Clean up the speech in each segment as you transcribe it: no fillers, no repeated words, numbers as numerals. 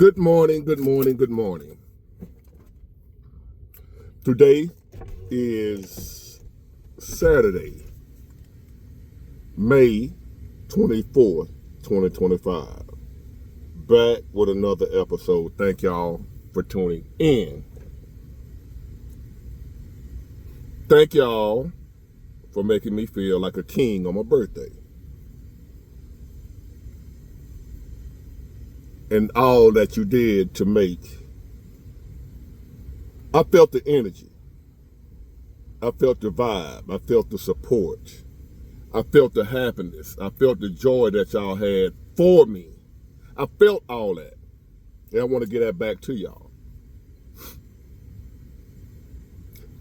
Good morning, good morning, good morning. Today is Saturday, May 24th, 2025. Back with another episode. Thank y'all for tuning in. Thank y'all for making me feel like a king on my birthday. And all that you did to make. I felt the energy. I felt the vibe. I felt the support. I felt the happiness. I felt the joy that y'all had for me. I felt all that. And I want to get that back to y'all.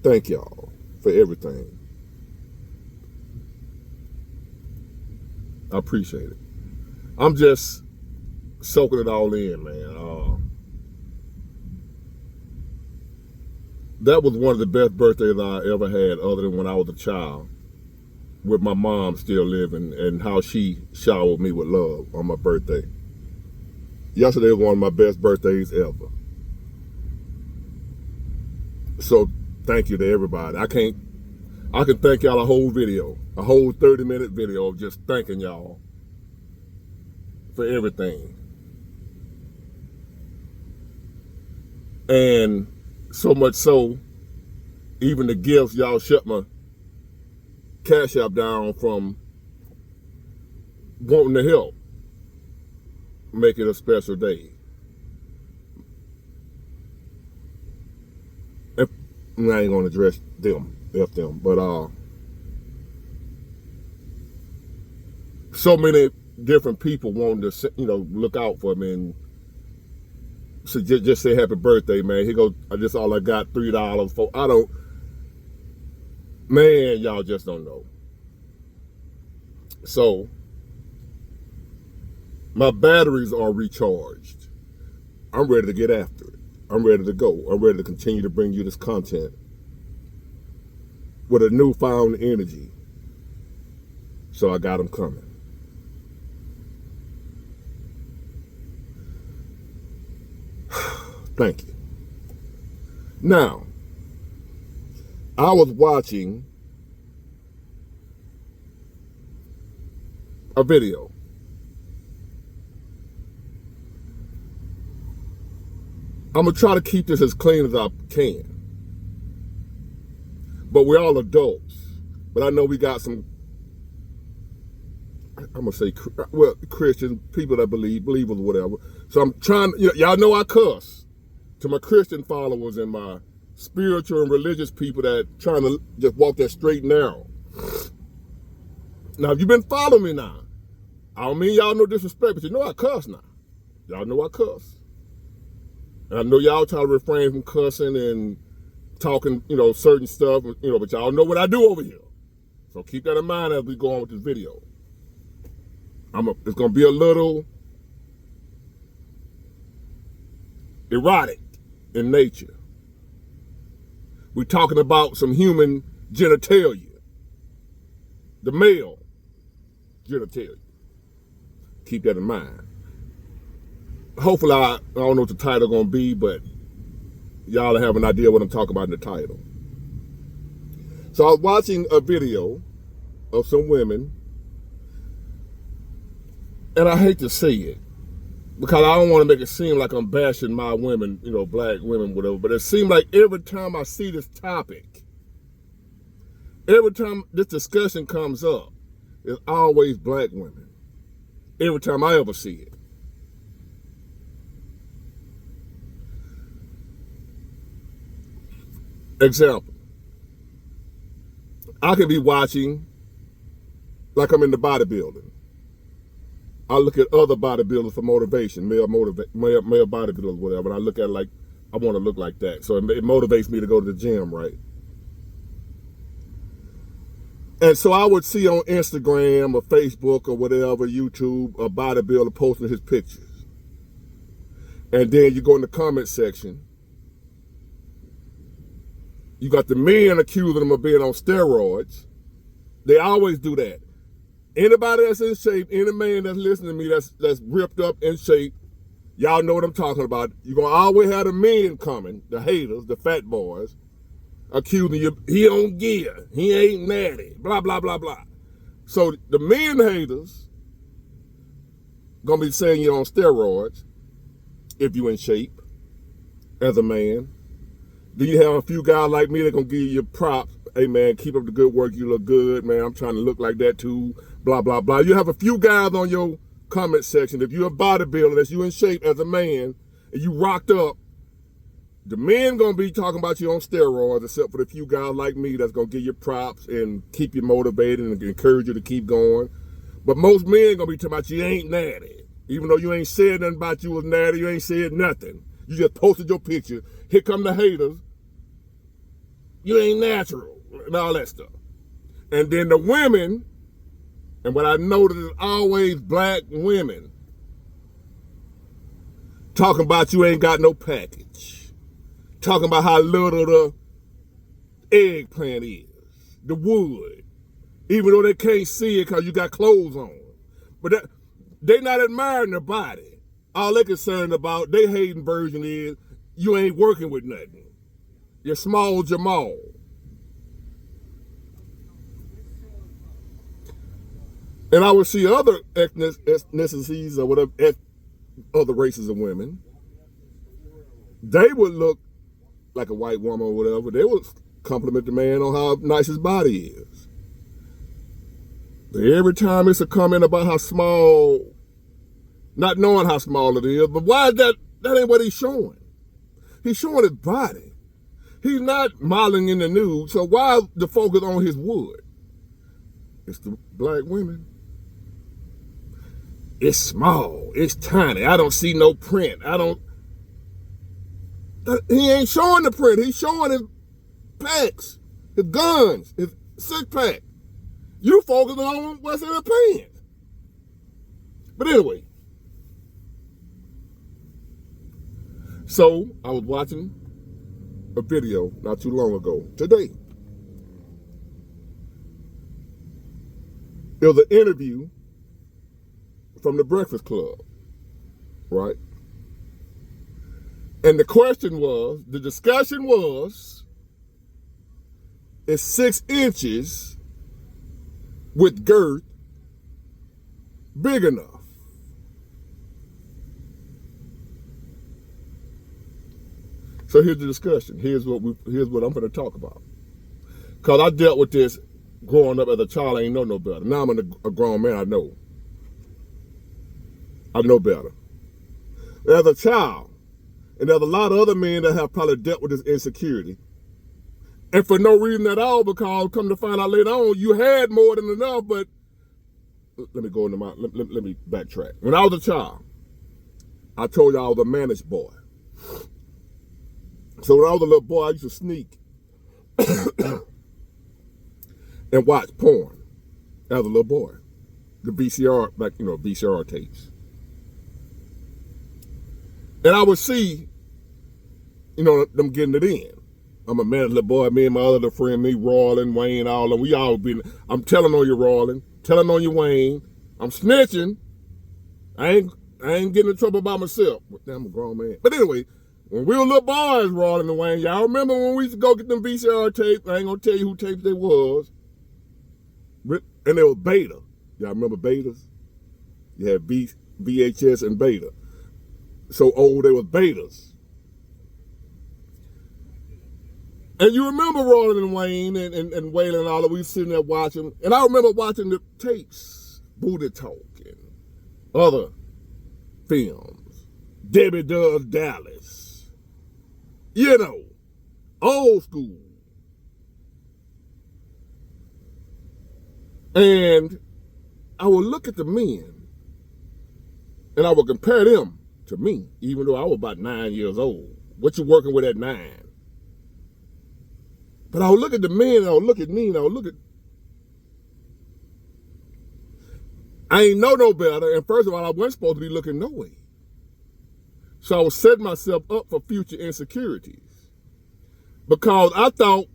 Thank y'all for everything. I appreciate it. I'm just soaking it all in, man. That was one of the best birthdays I ever had, other than when I was a child, with my mom still living, and how she showered me with love on my birthday. Yesterday was one of my best birthdays ever. So thank you to everybody. I can thank y'all a whole video, a whole 30-minute video of just thanking y'all for everything. And so much so, even the gifts, y'all shut my Cash App down from wanting to help make it a special day. I ain't gonna address them, but so many different people wanting to, look out for me and just say happy birthday, man. Here goes, just all I got, $3 for. Man, y'all just don't know. So my batteries are recharged. I'm ready to get after it. I'm ready to go. I'm ready to continue to bring you this content with a newfound energy. So I got them coming. Thank you. Now, I was watching a video. I'm going to try to keep this as clean as I can. But we're all adults. But I know we got some, I'm going to say, Christians, people that believers, whatever. So I'm trying, y'all know I cuss to my Christian followers and my spiritual and religious people that trying to just walk that straight and narrow. Now, if you've been following me now, I don't mean y'all no disrespect, but you know I cuss now. Y'all know I cuss. And I know y'all try to refrain from cussing and talking, certain stuff, but y'all know what I do over here. So keep that in mind as we go on with this video. It's going to be a little erotic in nature. We're talking about some human genitalia. The male genitalia. Keep that in mind. Hopefully, I don't know what the title going to be, but y'all have an idea what I'm talking about in the title. So I was watching a video of some women, and I hate to say it, because I don't want to make it seem like I'm bashing my women, black women, whatever, but it seems like every time I see this topic, every time this discussion comes up, it's always black women. Every time I ever see it. Example. I could be watching like I'm in the bodybuilding. I look at other bodybuilders for motivation, male bodybuilders, whatever, and I look at it like, I want to look like that. So it motivates me to go to the gym, right? And so I would see on Instagram or Facebook or whatever, YouTube, a bodybuilder posting his pictures. And then you go in the comment section. You got the men accusing them of being on steroids. They always do that. Anybody that's in shape, any man that's listening to me that's ripped up in shape, Y'all know what I'm talking about. You're going to always have the men coming, the haters, the fat boys, accusing you, he don't gear, he ain't natty, blah, blah, blah, blah. So the men haters going to be saying you're on steroids if you in shape as a man. Then you have a few guys like me that going to give you props. Hey, man, keep up the good work. You look good, man. I'm trying to look like that too, blah, blah, blah. You have a few guys on your comment section. If you're a bodybuilder, that's you in shape as a man, and you rocked up, the men going to be talking about you on steroids, except for the few guys like me that's going to give you props and keep you motivated and encourage you to keep going. But most men going to be talking about you ain't natty. Even though you ain't said nothing about you was natty, you ain't said nothing. You just posted your picture. Here come the haters. You ain't natural and all that stuff. And then the women, and what I noticed is always black women talking about you ain't got no package. Talking about how little the eggplant is, the wood, even though they can't see it because you got clothes on. But they not admiring the body. All they concerned about, they hating version is, you ain't working with nothing. You're small Jamal. And I would see other ethnicities or whatever, other races of women, they would look like a white woman or whatever. They would compliment the man on how nice his body is. But every time it's a comment about how small, not knowing how small it is, but why is that? That ain't what he's showing. He's showing his body. He's not modeling in the nude, so why the focus on his wood? It's the black women. It's small, it's tiny, I don't see no print, he ain't showing the print, he's showing his packs, his guns, his six pack. You focus on what's in the pants. But anyway, so I was watching a video not too long ago, today. It was an interview from the Breakfast Club, right? And the discussion was, is 6 inches with girth big enough? So here's the discussion. Here's what I'm going to talk about. Because I dealt with this growing up as a child. I ain't know no better. Now I'm a grown man. I know better. As a child, and there's a lot of other men that have probably dealt with this insecurity. And for no reason at all, because come to find out later on, you had more than enough, but let me go into let me backtrack. When I was a child, I told you I was a managed boy. So when I was a little boy, I used to sneak and watch porn as a little boy. The VCR, VCR tapes. And I would see, them getting it in. I'm a managed little boy, me and my other friend, me, Royland, Wayne, all of them. We all been, I'm telling on you, Royland, telling on you, Wayne. I'm snitching. I ain't getting in trouble by myself. I'm a grown man. But anyway, when we were little boys, Royland and Wayne, y'all remember when we used to go get them VCR tapes? I ain't gonna tell you who tapes they was. And they were beta. Y'all remember betas? You had VHS and beta. So old, they were betas. And you remember Roland and Wayne and Waylon and all of, we were sitting there watching. And I remember watching the tapes, Booty Talk and other films. Debbie Does Dallas. Old school. And I would look at the men and I would compare them to me, even though I was about 9 years old. What you working with at 9? But I would look at the men and I would look at me and I would look at, I ain't know no better. And first of all, I wasn't supposed to be looking no way. So I was setting myself up for future insecurities because I thought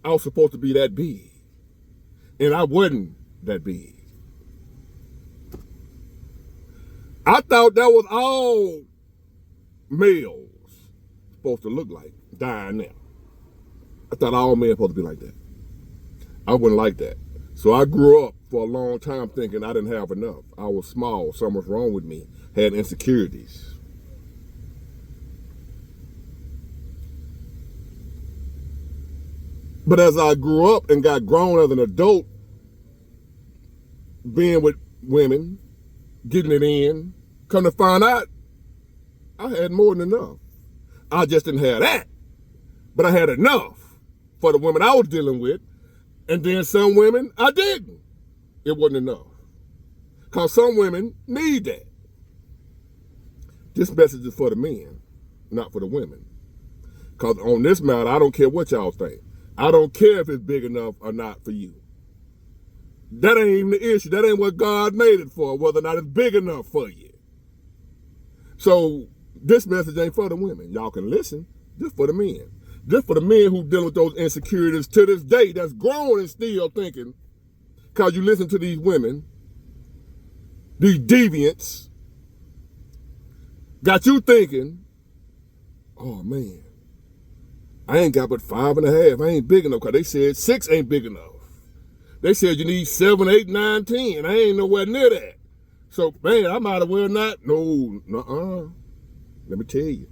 I was supposed to be that big. And I wasn't that big. I thought that was all males supposed to look like dying now. I thought all men supposed to be like that. I wouldn't like that. So I grew up for a long time thinking I didn't have enough. I was small, something was wrong with me, had insecurities. But as I grew up and got grown as an adult, being with women, getting it in, come to find out, I had more than enough. I just didn't have that, but I had enough for the women I was dealing with, and then some women I didn't. It wasn't enough. Because some women need that. This message is for the men, not for the women. Because on this matter, I don't care what y'all think. I don't care if it's big enough or not for you. That ain't even the issue. That ain't what God made it for, whether or not it's big enough for you. So this message ain't for the women. Y'all can listen, just for the men. Just for the men who dealing with those insecurities to this day, that's grown and still thinking, because you listen to these women, these deviants, got you thinking, oh man, I ain't got but 5.5. I ain't big enough, because they said 6 ain't big enough. They said you need 7, 8, 9, 10. I ain't nowhere near that. So, man, I might as well not. No, nuh-uh. Let me tell you.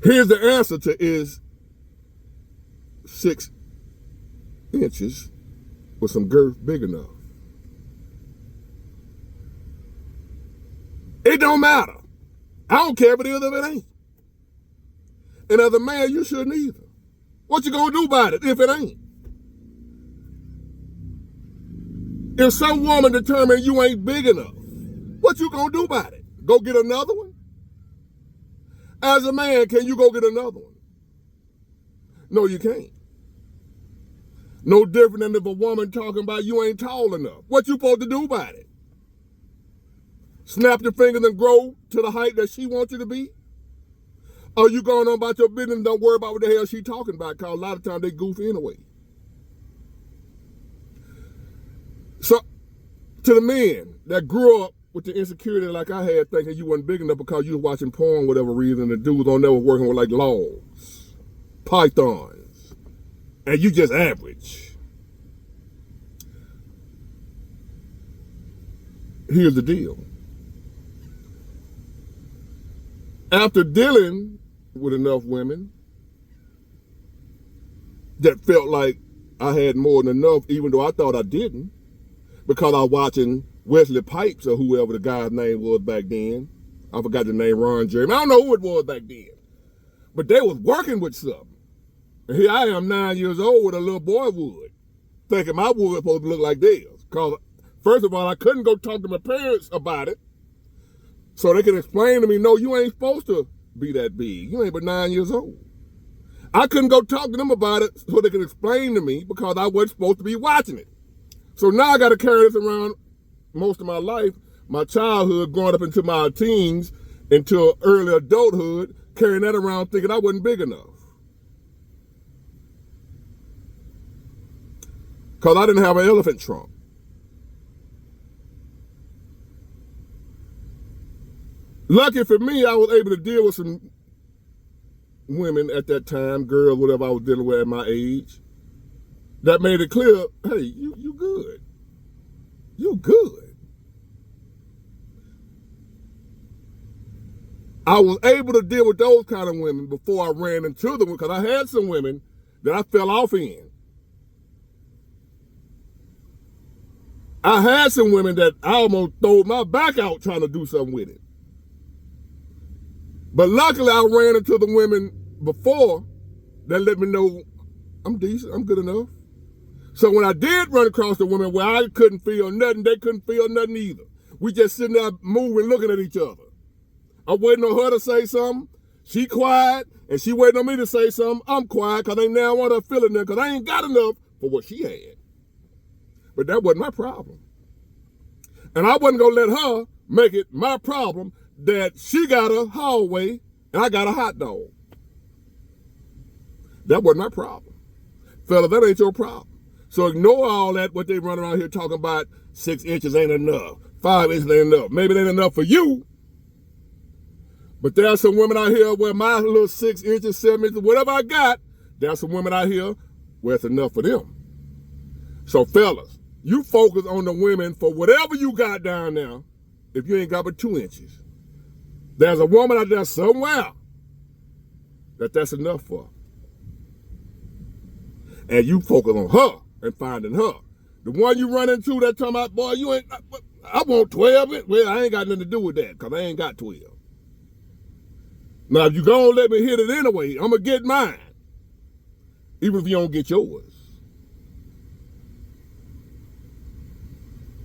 Here's the answer to is 6 inches with some girth big enough. It don't matter. I don't care if it is or if it ain't. And as a man, you shouldn't either. What you gonna do about it if it ain't? If some woman determines you ain't big enough, what you gonna do about it? Go get another one? As a man, can you go get another one? No, you can't. No different than if a woman talking about you ain't tall enough. What you supposed to do about it? Snap your fingers and grow to the height that she wants you to be? Or you going on about your business and don't worry about what the hell she talking about, because a lot of times they goof anyway. So, to the men that grew up with the insecurity like I had, thinking you wasn't big enough because you was watching porn, whatever reason, the dudes on there were working with like logs, pythons, and you just average. Here's the deal. After dealing with enough women that felt like I had more than enough, even though I thought I didn't, because I was watching Wesley Pipes or whoever the guy's name was back then. I forgot the name, Ron Jeremy. I don't know who it was back then. But they was working with something. And here I am 9 years old with a little boy wood, thinking my wood was supposed to look like theirs. Because first of all, I couldn't go talk to my parents about it, so they can explain to me, no, you ain't supposed to be that big. You ain't but 9 years old. I couldn't go talk to them about it so they could explain to me because I wasn't supposed to be watching it. So now I got to carry this around most of my life, my childhood, growing up into my teens, into early adulthood, carrying that around thinking I wasn't big enough. Because I didn't have an elephant trunk. Lucky for me, I was able to deal with some women at that time, girls, whatever I was dealing with at my age, that made it clear, hey, you good. You good. I was able to deal with those kind of women before I ran into them, because I had some women that I fell off in. I had some women that I almost threw my back out trying to do something with it. But luckily, I ran into the women before that let me know I'm decent, I'm good enough. So when I did run across the women where I couldn't feel nothing, they couldn't feel nothing either. We just sitting there moving, looking at each other. I'm waiting on her to say something. She quiet, and she waiting on me to say something. I'm quiet, because they now want her feeling there, because I ain't got enough for what she had. But that wasn't my problem. And I wasn't going to let her make it my problem that she got a hallway and I got a hot dog. That wasn't my problem. Fella, that ain't your problem. So ignore all that, what they run around here talking about 6 inches ain't enough. 5 inches ain't enough. Maybe it ain't enough for you. But there are some women out here where my little 6 inches, 7 inches, whatever I got, there are some women out here where it's enough for them. So fellas, you focus on the women for whatever you got down there if you ain't got but 2 inches. There's a woman out there somewhere that's enough for. And you focus on her and finding her. The one you run into that talking about, boy, you ain't, I want 12. Well, I ain't got nothing to do with that because I ain't got 12. Now, if you gonna let me hit it anyway, I'm gonna get mine. Even if you don't get yours.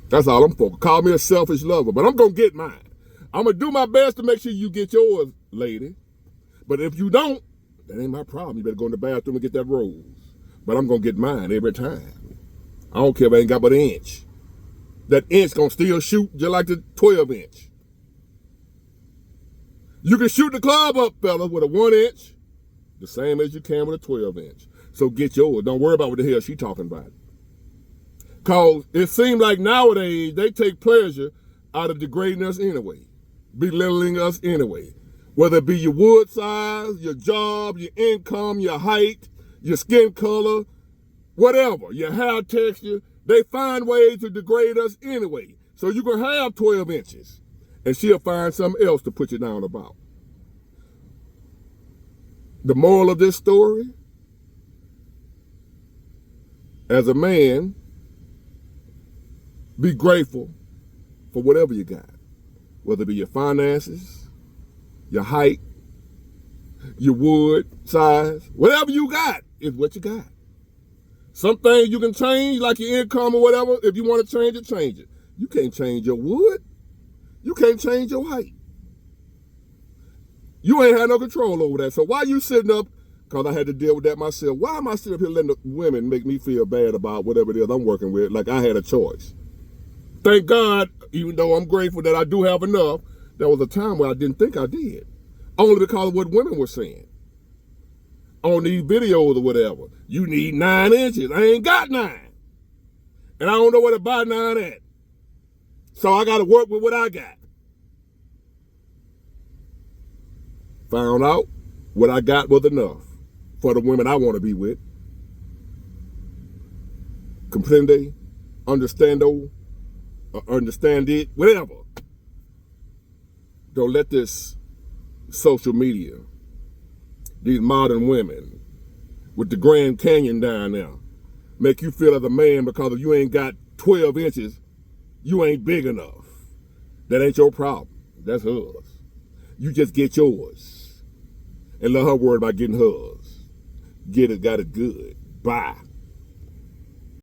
That's all I'm focused. Call me a selfish lover, but I'm gonna get mine. I'm gonna do my best to make sure you get yours, lady. But if you don't, that ain't my problem. You better go in the bathroom and get that rose. But I'm gonna get mine every time. I don't care if I ain't got but an inch. That inch gonna still shoot just like the 12 inch. You can shoot the club up, fellas, with a 1 inch, the same as you can with a 12 inch. So get yours. Don't worry about what the hell she talking about. Cause it seems like nowadays they take pleasure out of degrading us anyway, belittling us anyway. Whether it be your wood size, your job, your income, your height, your skin color, whatever, your hair texture, they find ways to degrade us anyway. So you can have 12 inches and she'll find something else to put you down about. The moral of this story, as a man, be grateful for whatever you got, whether it be your finances, your height, your wood size, whatever you got is what you got. Some things you can change, like your income or whatever. If you want to change it, change it. You can't change your wood. You can't change your height. You ain't had no control over that. So why you sitting up, because I had to deal with that myself, why am I sitting up here letting the women make me feel bad about whatever it is I'm working with, like I had a choice? Thank God, even though I'm grateful that I do have enough, there was a time where I didn't think I did. Only because of what women were saying. On these videos or whatever. You need 9 inches. I ain't got 9. And I don't know where to buy 9 at. So I got to work with what I got. Found out what I got was enough for the women I want to be with. Comprende? Understando? Understand it? Whatever. Don't let this social media, these modern women with the Grand Canyon down there, make you feel as a man because if you ain't got 12 inches, you ain't big enough. That ain't your problem. That's hers. You just get yours. And let her worry about getting hers. Get it, got it good. Bye.